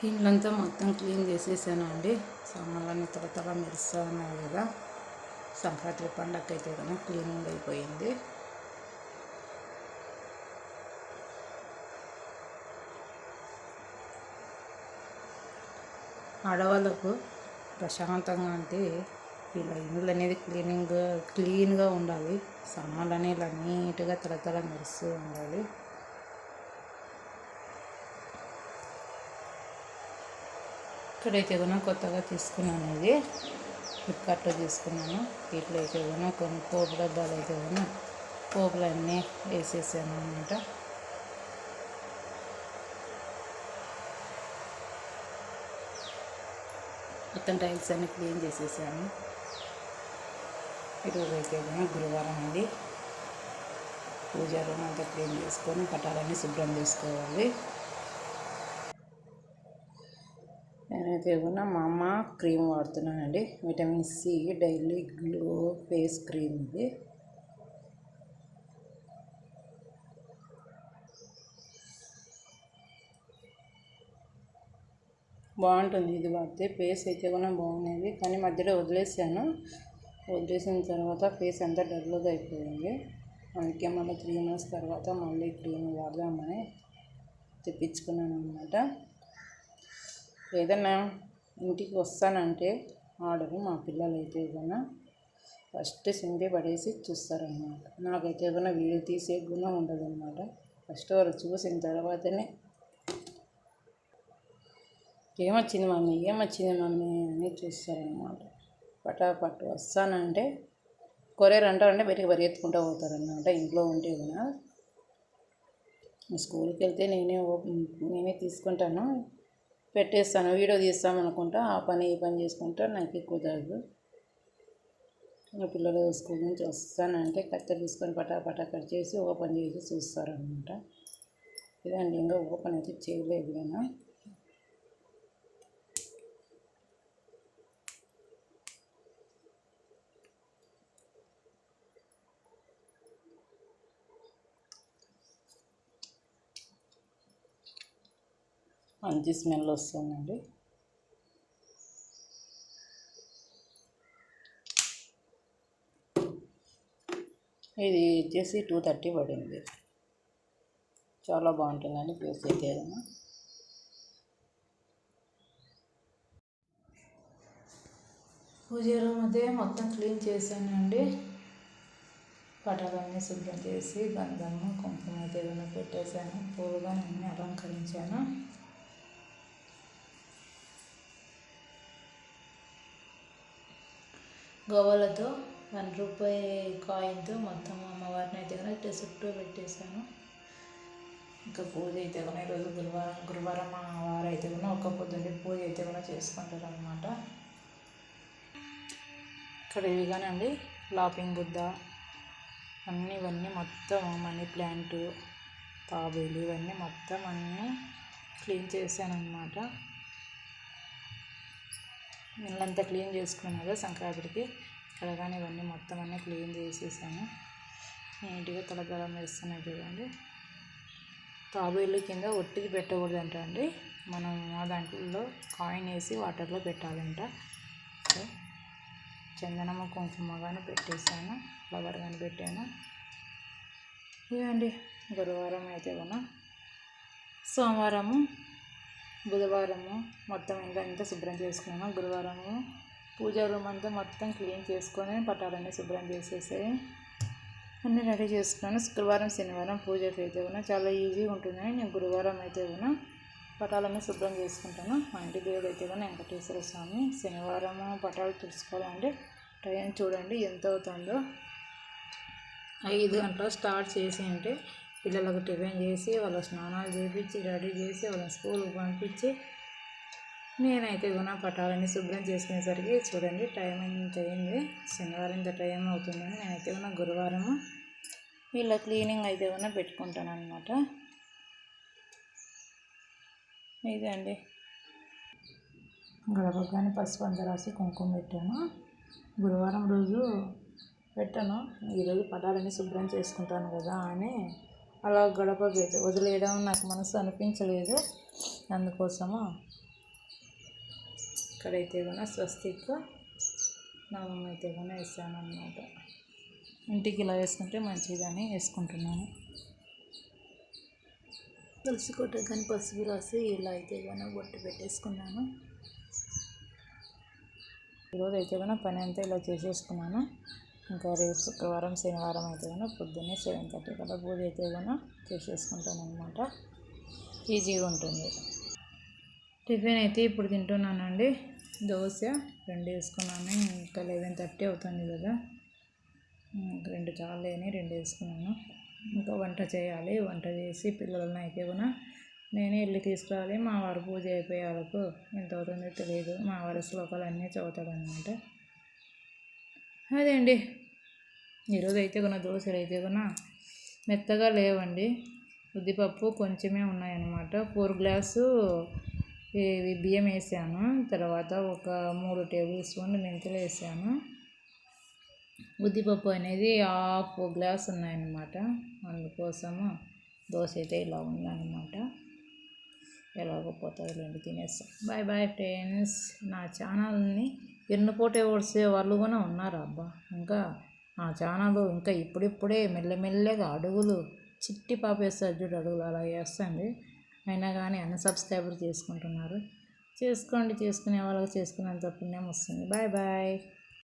ఇల్లంతా మొత్తం క్లీన్ చేసేసాను అండి. సామాన్లన్నీ తల మెరుస్తూ ఉన్నాయి కదా. సంక్రాంతి పండగ అయితే కదా క్లీనింగ్ అయిపోయింది. ఆడవాళ్ళకు ప్రశాంతంగా అంటే ఇలా ఇల్లు అనేది క్లీన్గా ఉండాలి. సామాన్లు అనేవి ఇలా నీట్గా తల మెరుస్తూ ఉండాలి. ఇక్కడైతే కూడా కొత్తగా తీసుకున్నాను, ఇది ఫ్లిప్కార్ట్లో తీసుకున్నాను. వీటిలో అయితే కూడా కొన్ని పోపు డబ్బాలు అయితే కూడా పోపులు అన్నీ వేసేసాను అన్నమాట. మొత్తం టైల్స్ అన్నీ క్లీన్ చేసేసాను. ఈరోజు అయితే కూడా గురువారం అండి. పూజా రూమ్ అంతా క్లీన్ చేసుకొని పటాలన్నీ శుభ్రం చేసుకోవాలి. నేనైతే కూడా మా అమ్మ క్రీమ్ వాడుతున్నానండి. Vitamin C daily glow face cream. ఇది బాగుంటుంది. ఇది వాడితే ఫేస్ అయితే కూడా బాగుంది, కానీ మధ్యలో వదిలేసిన తర్వాత ఫేస్ అంతా డల్గా అయిపోయింది. అందుకే మళ్ళీ 3 months తర్వాత మళ్ళీ క్రీమ్ వాడదామని తెప్పించుకున్నాను అన్నమాట. ఏదన్నా ఇంటికి వస్తానంటే ఆర్డరు మా పిల్లలు అయితే కూడా ఫస్ట్ సింపి పడేసి చూస్తారన్నమాట. నాకైతే కూడా వీడియో తీసే గుణం ఉండదన్నమాట. ఫస్ట్ వాళ్ళు చూసిన తర్వాతనే ఏమొచ్చింది మమ్మీ అని చూస్తారన్నమాట. పటాపట్టు వస్తానంటే కొరియర్ అంటారంటే బయటికి పరిగెత్తుకుంటూ పోతారన్నమాట. ఇంట్లో ఉంటే కూడా స్కూల్కి వెళ్తే నేనే తీసుకుంటాను, పెట్టేస్తాను. వీడియో తీస్తామనుకుంటా ఆ పని ఈ పని చేసుకుంటా నాకు కుదరదు. మా పిల్లలు స్కూల్ నుంచి వస్తానంటే కత్తెర తీసుకొని పటా కట్ చేసి ఓపెన్ చేసి చూస్తారనమాట. ఇదండి, ఇంకా ఓపెన్ అయితే చేయలేదు కదా. మంచి స్మెల్ వస్తుందండి. ఇది వచ్చేసి 230 పడింది. చాలా బాగుంటుందండి ఫేస్ అయితే. పూజ రూమ్ అయితే మొత్తం క్లీన్ చేశానండి. పటాలన్నీ శుభ్రం చేసి గంధము కుంకుమ అయితే ఏదైనా పెట్టేశాను. పూలుగా అన్నీ అలంకరించాను. గోవాలతో 1 రూపాయి కాయిన్తో మొత్తం అమ్మవారిని అయితే కూడా చుట్టూ పెట్టేశాను. ఇంకా పూజ అయితే కూడా ఈరోజు గురువారం వారు అయితే కూడా ఒక్క పొద్దుండి పూజ అయితే కూడా చేసుకుంటారు అన్నమాట. ఇక్కడ ఇవిగానండి లాపింగ్ బుద్ధ ఇవన్నీ మొత్తం మనీ ప్లాంట్ తాబేలు ఇవన్నీ మొత్తం అన్నీ క్లీన్ చేశాను అన్నమాట. ఇల్లంతా క్లీన్ చేసుకున్నాను కదా సంక్రాంతికి. ఇక్కడ కానీ ఇవన్నీ మొత్తం అన్నీ క్లీన్ చేసేసాను. నీట్గా తల మెరుస్తున్నాయి చూడండి. తాబేలు కింద ఒట్టిది పెట్టకూడదంట అండి. మనం దాంట్లో కాయిన్ వేసి వాటర్లో పెట్టాలంట. చందనము కుంకుమ కానీ పెట్టేసాను, ఫ్లవర్ కానీ పెట్టాను. ఇదండి గురువారం అయితే కూడా. సోమవారము బుధవారము మొత్తం ఇంత శుభ్రం చేసుకున్నాను. గురువారము పూజా రూమ్ అంతా మొత్తం క్లీన్ చేసుకొని పటాలన్నీ శుభ్రం చేసేసి అన్నీ రెడీ చేసుకున్నాను. శుక్రవారం శనివారం పూజకి అయితే కూడా చాలా ఈజీగా ఉంటుందని నేను గురువారం అయితే కూడా పటాలన్నీ శుభ్రం చేసుకుంటాను. మా ఇంటి దేవుడు అయితే కూడా వెంకటేశ్వర స్వామి. శనివారము పటాలు తుడుచుకోవాలంటే టైం చూడండి ఎంత అవుతుందో. 5 గంటలకు స్టార్ట్ చేసి అంటే పిల్లలకు టిఫిన్ చేసి వాళ్ళ స్నానాలు చేయించి రెడీ చేసి వాళ్ళని స్కూల్కి పంపించి నేనైతే కూడా పటాలన్నీ శుభ్రం చేసుకునేసరికి చూడండి టైం ఎంత అయింది. శనివారం ఇంత టైం అవుతుందని నేనైతే కూడా గురువారము వీళ్ళ క్లీనింగ్ అయితే కూడా పెట్టుకుంటాను అన్నమాట. ఇదే అండి, గడపకు కానీ పసుపు అంతా రాసి కుంకుమ పెట్టాను. గురువారం రోజు పెట్టాను. ఈరోజు పటాలన్నీ శుభ్రం చేసుకుంటాను కదా అని అలా గడప వదిలేయడం నాకు మనసు అనిపించలేదు. అందుకోసము ఇక్కడైతే కూడా స్వస్తిక్ నామం అయితే కూడా వేసాను అన్నమాట. ఇంటికి ఇలా వేసుకుంటే మంచిదని వేసుకుంటున్నాను. తులసి కోట కానీ పసుపు రాసి ఇలా అయితే కూడా బొట్టు పెట్టేసుకున్నాను. ఈరోజు అయితే కూడా పని అంతా ఇలా చేసేసుకున్నాను. ఇంకా రేపు శుక్రవారం శనివారం అయితే కూడా పొద్దున్నే 7:30 కల్లా పూజ అయితే కూడా చేసేసుకుంటాను అనమాట. ఈజీగా ఉంటుంది. టిఫిన్ అయితే ఇప్పుడు తింటున్నానండి. దోశ 2 వేసుకున్నాను. ఇంకా 11:30 అవుతుంది కదా, 2 చాలేని 2 వేసుకున్నాను. ఇంకా వంట చేయాలి. వంట చేసి పిల్లలను అయితే కూడా నేనే వెళ్ళి తీసుకురావాలి. మా వారు పూజ అయిపోయే వాళ్ళకు ఎంత అవుతుందో తెలియదు. మా వారి శ్లోకాలు అన్నీ చదువుతాడనమాట. అదే అండి, ఈరోజు అయితే కూడా దోశలు అయితే కూడా మెత్తగా లేవండి. ఉద్దిపప్పు కొంచెమే ఉన్నాయన్నమాట. 4 గ్లాసు ఇవి బియ్యం వేసాను. తర్వాత ఒక 3 టేబుల్ స్పూన్లు మెంతులు వేసాను. ఉద్దిపప్పు అనేది 1/2 గ్లాస్ ఉన్నాయన్నమాట. అందుకోసము దోశ అయితే ఇలా ఉందన్నమాట. ఎలాగోపోతుంది రెండు తినేస్తాం. Bye bye friends. నా ఛానల్ని ఎన్నుపోటే ఓడిసే వాళ్ళు కూడా ఉన్నారు అబ్బా. ఇంకా నా ఛానల్ ఇంకా ఇప్పుడిప్పుడే మెల్లమెల్లగా అడుగులు చిట్టి పాప వేస్తారు చూడు, అడుగులు అలా వేస్తుంది. అయినా కానీ అన్సబ్స్క్రైబర్ చేసుకుంటున్నారు. చేసుకోండి, చేసుకునే వాళ్ళకి చేసుకునేంత పుణ్యం వస్తుంది. Bye bye.